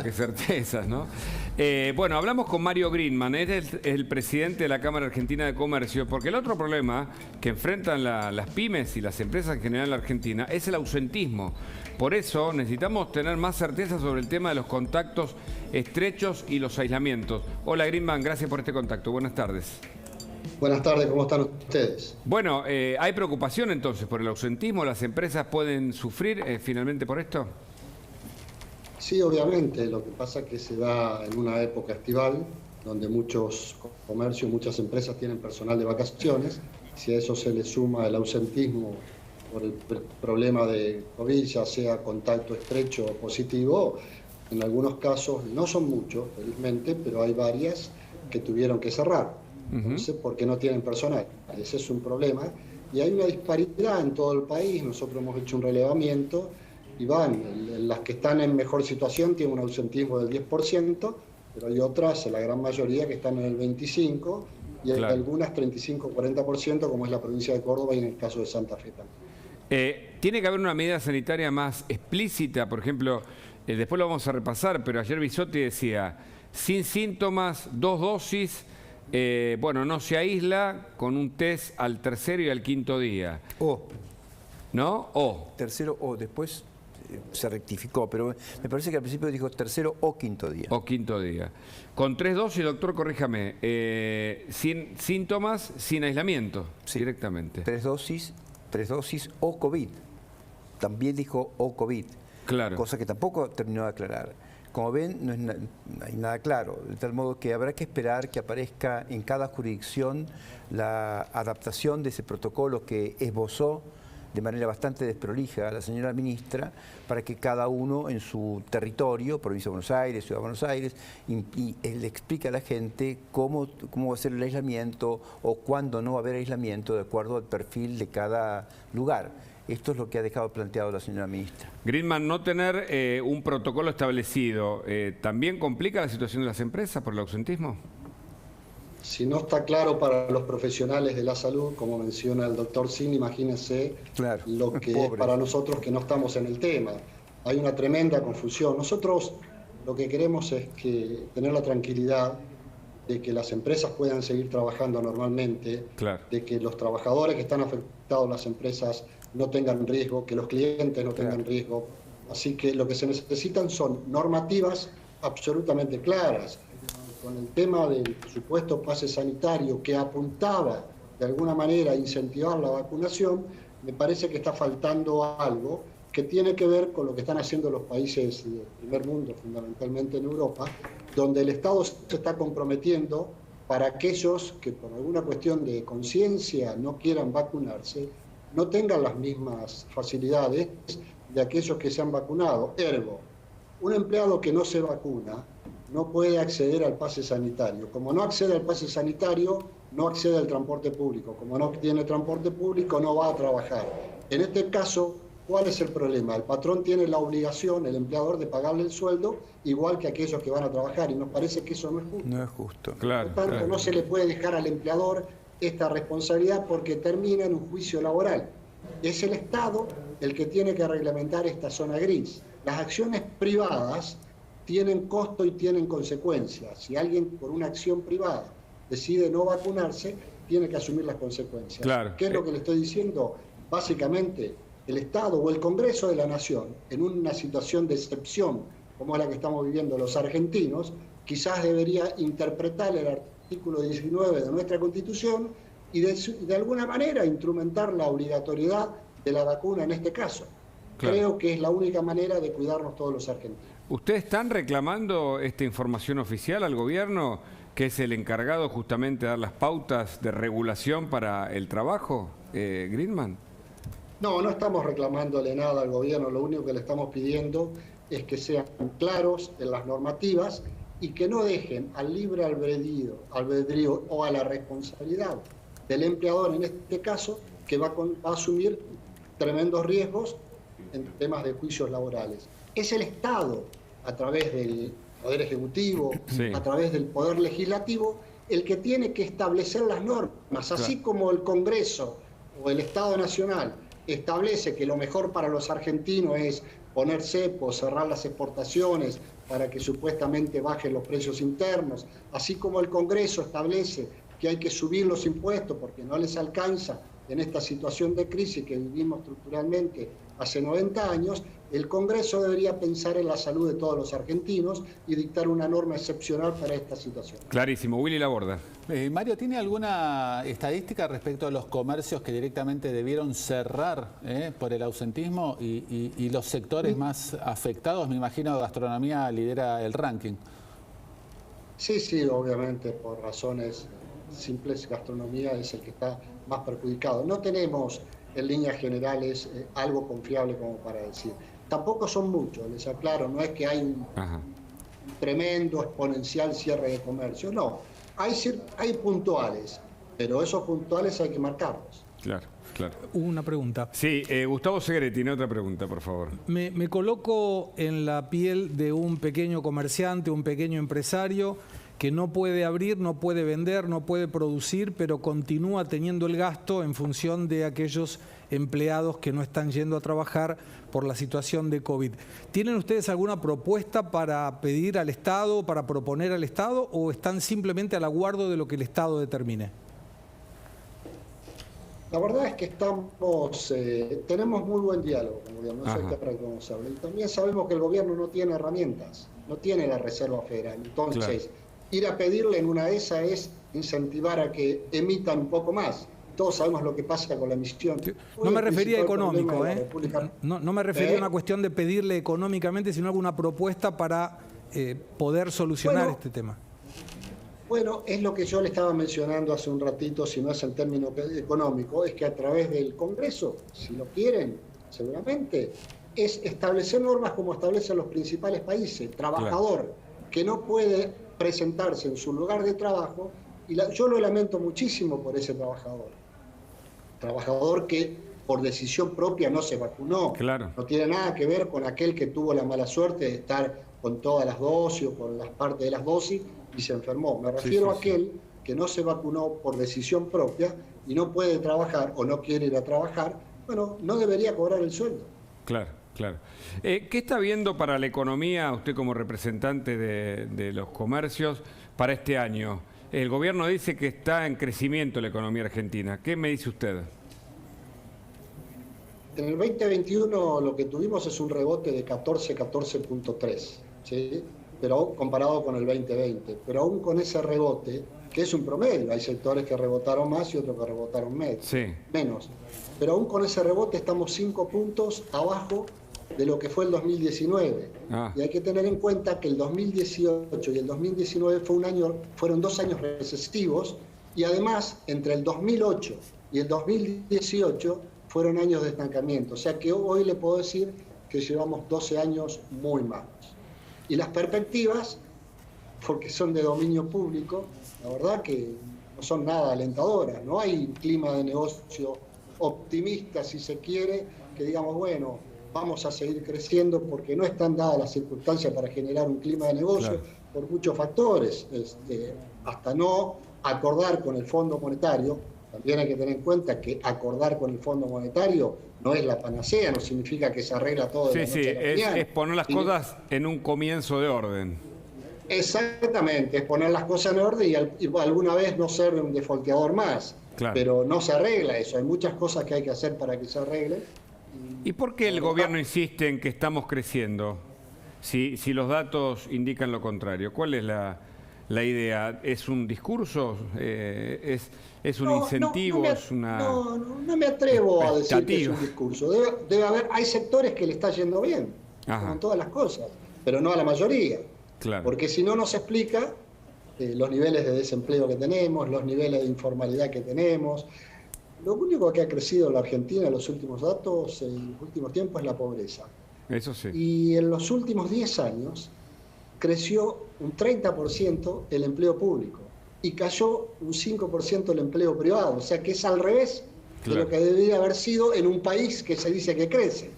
Qué certezas, ¿no? Bueno, hablamos con Mario Greenman, es el presidente de la Cámara Argentina de Comercio, porque el otro problema que enfrentan las pymes y las empresas en general en la Argentina es el ausentismo. Por eso necesitamos tener más certeza sobre el tema de los contactos estrechos y los aislamientos. Hola Greenman, gracias por este contacto. Buenas tardes. Buenas tardes, ¿cómo están ustedes? Bueno, ¿hay preocupación entonces por el ausentismo? ¿Las empresas pueden sufrir finalmente por esto? Sí, obviamente, lo que pasa es que se da en una época estival, donde muchos comercios, muchas empresas tienen personal de vacaciones. Si a eso se le suma el ausentismo por el problema de COVID, ya sea contacto estrecho o positivo, en algunos casos, no son muchos, felizmente, pero hay varias que tuvieron que cerrar. Entonces, porque no tienen personal. Ese es un problema. Y hay una disparidad en todo el país. Nosotros hemos hecho un relevamiento y las que están en mejor situación tienen un ausentismo del 10%, pero hay otras, la gran mayoría, que están en el 25%, y hay algunas 35-40%, como es la provincia de Córdoba y en el caso de Santa Fe también. ¿Tiene que haber una medida sanitaria más explícita? Por ejemplo, después lo vamos a repasar, pero ayer Bisotti decía, sin síntomas, 2 dosis, bueno, no se aísla con un test al tercero y al quinto día. ¿No? Tercero o después se rectificó, pero me parece que al principio dijo tercero o quinto día. O quinto día. Con 3 dosis, doctor, corríjame, sin síntomas, sin aislamiento, sí, directamente. 3 dosis o COVID. También dijo o COVID. Claro. Cosa que tampoco terminó de aclarar. Como ven, no hay nada claro, de tal modo que habrá que esperar que aparezca en cada jurisdicción la adaptación de ese protocolo que esbozó de manera bastante desprolija a la señora ministra, para que cada uno en su territorio, provincia de Buenos Aires, Ciudad de Buenos Aires, y le explique a la gente cómo va a ser el aislamiento o cuándo no va a haber aislamiento de acuerdo al perfil de cada lugar. Esto es lo que ha dejado planteado la señora ministra. Greenman, no tener un protocolo establecido, ¿también complica la situación de las empresas por el ausentismo? Si no está claro para los profesionales de la salud, como menciona el doctor Sin, imagínense lo que es para nosotros que no estamos en el tema. Hay una tremenda confusión. Nosotros lo que queremos es tener la tranquilidad de que las empresas puedan seguir trabajando normalmente, de que los trabajadores que están afectados, las empresas, no tengan riesgo, que los clientes no tengan riesgo. Así que lo que se necesitan son normativas absolutamente claras. Con el tema del supuesto pase sanitario que apuntaba de alguna manera a incentivar la vacunación, me parece que está faltando algo que tiene que ver con lo que están haciendo los países del primer mundo, fundamentalmente en Europa, donde el Estado se está comprometiendo para aquellos que por alguna cuestión de conciencia no quieran vacunarse, no tengan las mismas facilidades de aquellos que se han vacunado. Ergo, un empleado que no se vacuna no puede acceder al pase sanitario. Como no accede al pase sanitario, no accede al transporte público. Como no tiene transporte público, no va a trabajar. En este caso, ¿cuál es el problema? El patrón tiene la obligación, el empleador, de pagarle el sueldo, igual que aquellos que van a trabajar, y nos parece que eso no es justo. No es justo. Claro, por tanto, no se le puede dejar al empleador esta responsabilidad porque termina en un juicio laboral. Es el Estado el que tiene que reglamentar esta zona gris. Las acciones privadas tienen costo y tienen consecuencias. Si alguien por una acción privada decide no vacunarse, tiene que asumir las consecuencias. Claro. ¿Qué es lo que le estoy diciendo? Básicamente, el Estado o el Congreso de la Nación, en una situación de excepción como es la que estamos viviendo los argentinos, quizás debería interpretar el artículo 19 de nuestra Constitución y de alguna manera instrumentar la obligatoriedad de la vacuna en este caso. Claro. Creo que es la única manera de cuidarnos todos los argentinos. ¿Ustedes están reclamando esta información oficial al gobierno, que es el encargado justamente de dar las pautas de regulación para el trabajo, Greenman? No, no estamos reclamándole nada al gobierno, lo único que le estamos pidiendo es que sean claros en las normativas y que no dejen al libre albedrío o a la responsabilidad del empleador, en este caso, que va a asumir tremendos riesgos en temas de juicios laborales. Es el Estado, a través del Poder Ejecutivo, a través del Poder Legislativo, el que tiene que establecer las normas, así como el Congreso o el Estado Nacional establece que lo mejor para los argentinos es poner cepo, cerrar las exportaciones, para que supuestamente bajen los precios internos, así como el Congreso establece que hay que subir los impuestos porque no les alcanza en esta situación de crisis que vivimos estructuralmente hace 90 años, el Congreso debería pensar en la salud de todos los argentinos y dictar una norma excepcional para esta situación. Clarísimo. Willy Laborda. Mario, ¿tiene alguna estadística respecto a los comercios que directamente debieron cerrar por el ausentismo y los sectores más afectados? Me imagino gastronomía lidera el ranking. Sí, obviamente, por razones simples, gastronomía es el que está más perjudicado. No tenemos en líneas generales algo confiable como para decir. Tampoco son muchos, les aclaro, no es que hay un tremendo exponencial cierre de comercio, no. Hay puntuales, pero esos puntuales hay que marcarlos. Claro. Una pregunta. Sí, Gustavo Segre tiene otra pregunta, por favor. Me coloco en la piel de un pequeño comerciante, un pequeño empresario que no puede abrir, no puede vender, no puede producir, pero continúa teniendo el gasto en función de aquellos empleados que no están yendo a trabajar por la situación de COVID. ¿Tienen ustedes alguna propuesta para pedir al Estado, para proponer al Estado, o están simplemente al aguardo de lo que el Estado determine? La verdad es que tenemos muy buen diálogo con el gobierno, eso hay que reconocerlo. Y también sabemos que el gobierno no tiene herramientas, no tiene la Reserva Federal. Entonces, ir a pedirle en una de esas es incentivar a que emitan un poco más. Todos sabemos lo que pasa con la emisión. No me refería a económico, no me refería a una cuestión de pedirle económicamente, sino alguna propuesta para poder solucionar este tema. Bueno, es lo que yo le estaba mencionando hace un ratito, si no es en términos económicos, es que a través del Congreso, si lo quieren, seguramente, es establecer normas como establecen los principales países. Trabajador que no puede presentarse en su lugar de trabajo, y yo lo lamento muchísimo por ese trabajador que por decisión propia no se vacunó. No tiene nada que ver con aquel que tuvo la mala suerte de estar con todas las dosis o con las partes de las dosis y se enfermó. Me refiero a aquel que no se vacunó por decisión propia y no puede trabajar o no quiere ir a trabajar, bueno, no debería cobrar el sueldo. Claro. ¿Qué está viendo para la economía, usted como representante de los comercios, para este año? El gobierno dice que está en crecimiento la economía argentina. ¿Qué me dice usted? En el 2021 lo que tuvimos es un rebote de 14.3, ¿sí? Pero comparado con el 2020. Pero aún con ese rebote, que es un promedio, hay sectores que rebotaron más y otros que rebotaron menos. Pero aún con ese rebote estamos 5 puntos abajo de lo que fue el 2019. Y hay que tener en cuenta que el 2018 y el 2019 fueron 2 años recesivos, y además entre el 2008 y el 2018 fueron años de estancamiento. O sea que hoy le puedo decir que llevamos 12 años muy malos. Y las perspectivas, porque son de dominio público, la verdad que no son nada alentadoras. No hay un clima de negocio optimista, si se quiere, que digamos, bueno, vamos a seguir creciendo, porque no están dadas las circunstancias para generar un clima de negocio por muchos factores. Hasta no acordar con el Fondo Monetario, también hay que tener en cuenta que acordar con el Fondo Monetario no es la panacea, no significa que se arregla todo de la noche a la mañana. Es poner las cosas en un comienzo de orden. Exactamente, es poner las cosas en orden y alguna vez no ser un defolteador más. Pero no se arregla eso, hay muchas cosas que hay que hacer para que se arregle. ¿Y por qué el gobierno insiste en que estamos creciendo si los datos indican lo contrario? ¿Cuál es la idea? ¿Es un discurso? ¿Es un incentivo? No me atrevo a decir que es un discurso. Hay sectores que le está yendo bien, como en todas las cosas, pero no a la mayoría. Porque si no nos explica los niveles de desempleo que tenemos, los niveles de informalidad que tenemos. Lo único que ha crecido en la Argentina en los últimos datos, en los últimos tiempos, es la pobreza. Eso sí. Y en los últimos 10 años creció un 30% el empleo público y cayó un 5% el empleo privado. O sea que es al revés de lo que debería haber sido en un país que se dice que crece.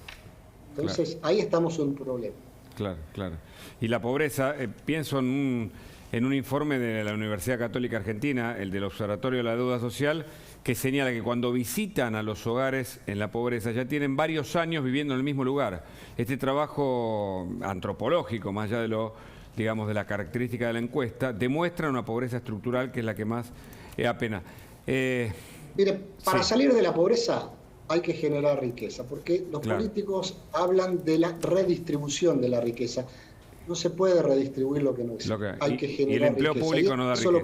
Entonces ahí estamos en un problema. Claro. Y la pobreza, pienso en un informe de la Universidad Católica Argentina, el del Observatorio de la Deuda Social, que señala que cuando visitan a los hogares en la pobreza ya tienen varios años viviendo en el mismo lugar. Este trabajo antropológico, más allá de lo, digamos, de la característica de la encuesta, demuestra una pobreza estructural que es la que más apena. Mire, para salir de la pobreza hay que generar riqueza, porque los políticos hablan de la redistribución de la riqueza. No se puede redistribuir lo que no existe. Hay que generar riqueza. Y el empleo público no da riqueza. Eso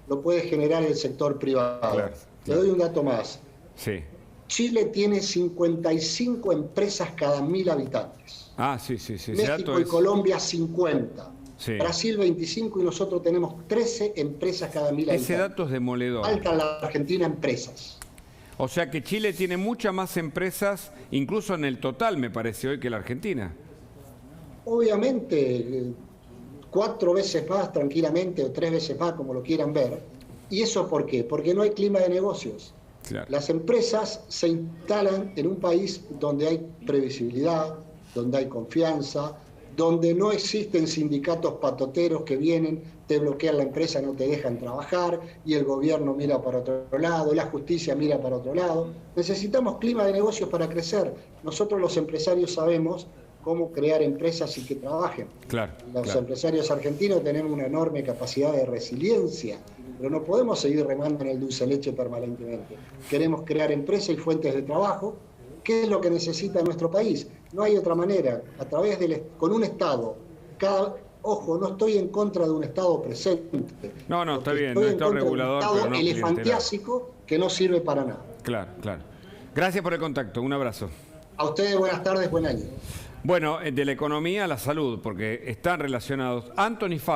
lo puede generar el sector privado. Claro. Le doy un dato más. Sí. Chile tiene 55 empresas cada 1000 habitantes. Ah, sí. México y Colombia 50. Sí. Brasil 25 y nosotros tenemos 13 empresas cada 1000 habitantes. Ese dato es demoledor. Falta en la Argentina empresas. O sea que Chile tiene muchas más empresas, incluso en el total, me parece hoy, que la Argentina. Obviamente, 4 veces más tranquilamente o 3 veces más, como lo quieran ver. ¿Y eso por qué? Porque no hay clima de negocios. Claro. Las empresas se instalan en un país donde hay previsibilidad, donde hay confianza, donde no existen sindicatos patoteros que vienen, te bloquean la empresa, no te dejan trabajar, y el gobierno mira para otro lado, la justicia mira para otro lado. Necesitamos clima de negocios para crecer. Nosotros los empresarios sabemos cómo crear empresas y que trabajen. Claro, los empresarios argentinos tenemos una enorme capacidad de resiliencia, pero no podemos seguir remando en el dulce leche permanentemente. Queremos crear empresas y fuentes de trabajo. ¿Qué es lo que necesita nuestro país? No hay otra manera. A través con un Estado. Ojo, no estoy en contra de un Estado presente. No, está bien. Un Estado regulador, pero no elefantiásico que no sirve para nada. Claro. Gracias por el contacto. Un abrazo. A ustedes buenas tardes, buen año. Bueno, de la economía a la salud, porque están relacionados. Anthony Fauci